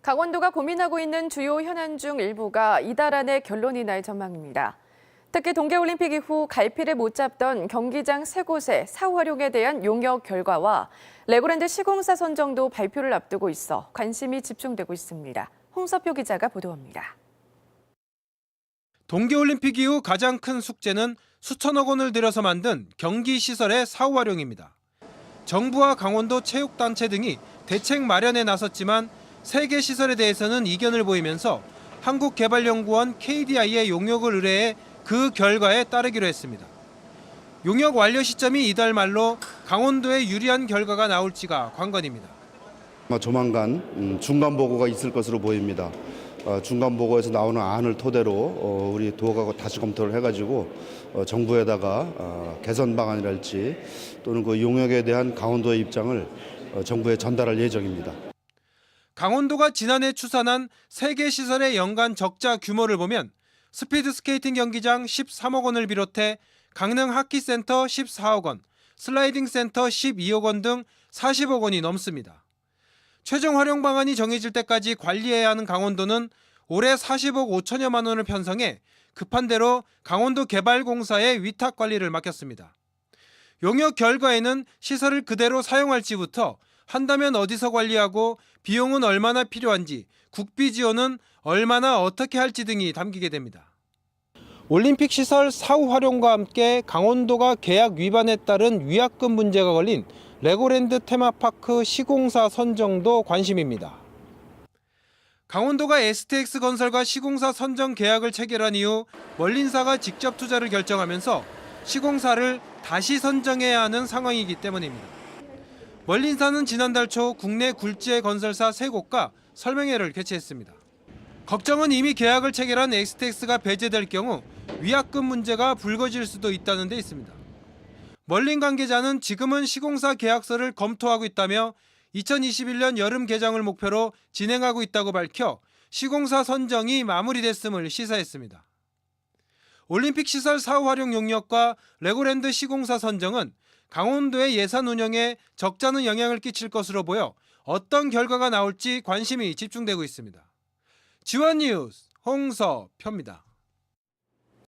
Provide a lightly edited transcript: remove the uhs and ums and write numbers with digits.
강원도가 고민하고 있는 주요 현안 중 일부가 이달 안에 결론이 날 전망입니다. 특히 동계올림픽 이후 갈피를 못 잡던 경기장 3곳의 사후 활용에 대한 용역 결과와 레고랜드 시공사 선정도 발표를 앞두고 있어 관심이 집중되고 있습니다. 홍서표 기자가 보도합니다. 동계올림픽 이후 가장 큰 숙제는 수천억 원을 들여서 만든 경기시설의 사후 활용입니다. 정부와 강원도 체육단체 등이 대책 마련에 나섰지만 3개 시설에 대해서는 이견을 보이면서 한국개발연구원 KDI에 용역을 의뢰해 그 결과에 따르기로 했습니다. 용역 완료 시점이 이달 말로 강원도에 유리한 결과가 나올지가 관건입니다. 조만간 중간 보고가 있을 것으로 보입니다. 중간 보고에서 나오는 안을 토대로 우리 도가 다시 검토를 해가지고 정부에다가 개선 방안이랄지 또는 그 용역에 대한 강원도의 입장을 정부에 전달할 예정입니다. 강원도가 지난해 추산한 3개 시설의 연간 적자 규모를 보면 스피드 스케이팅 경기장 13억 원을 비롯해 강릉 하키센터 14억 원, 슬라이딩 센터 12억 원 등 40억 원이 넘습니다. 최종 활용 방안이 정해질 때까지 관리해야 하는 강원도는 올해 40억 5천여만 원을 편성해 급한 대로 강원도 개발공사에 위탁 관리를 맡겼습니다. 용역 결과에는 시설을 그대로 사용할지부터 한다면 어디서 관리하고 비용은 얼마나 필요한지, 국비 지원은 얼마나 어떻게 할지 등이 담기게 됩니다. 올림픽 시설 사후 활용과 함께 강원도가 계약 위반에 따른 위약금 문제가 걸린 레고랜드 테마파크 시공사 선정도 관심입니다. 강원도가 STX 건설과 시공사 선정 계약을 체결한 이후 멀린사가 직접 투자를 결정하면서 시공사를 다시 선정해야 하는 상황이기 때문입니다. 멀린사는 지난달 초 국내 굴지의 건설사 3곳과 설명회를 개최했습니다. 걱정은 이미 계약을 체결한 STX가 배제될 경우 위약금 문제가 불거질 수도 있다는 데 있습니다. 멀린 관계자는 지금은 시공사 계약서를 검토하고 있다며 2021년 여름 개장을 목표로 진행하고 있다고 밝혀 시공사 선정이 마무리됐음을 시사했습니다. 올림픽 시설 사후 활용 용역과 레고랜드 시공사 선정은 강원도의 예산 운영에 적잖은 영향을 끼칠 것으로 보여 어떤 결과가 나올지 관심이 집중되고 있습니다. 지원 뉴스 홍서표입니다.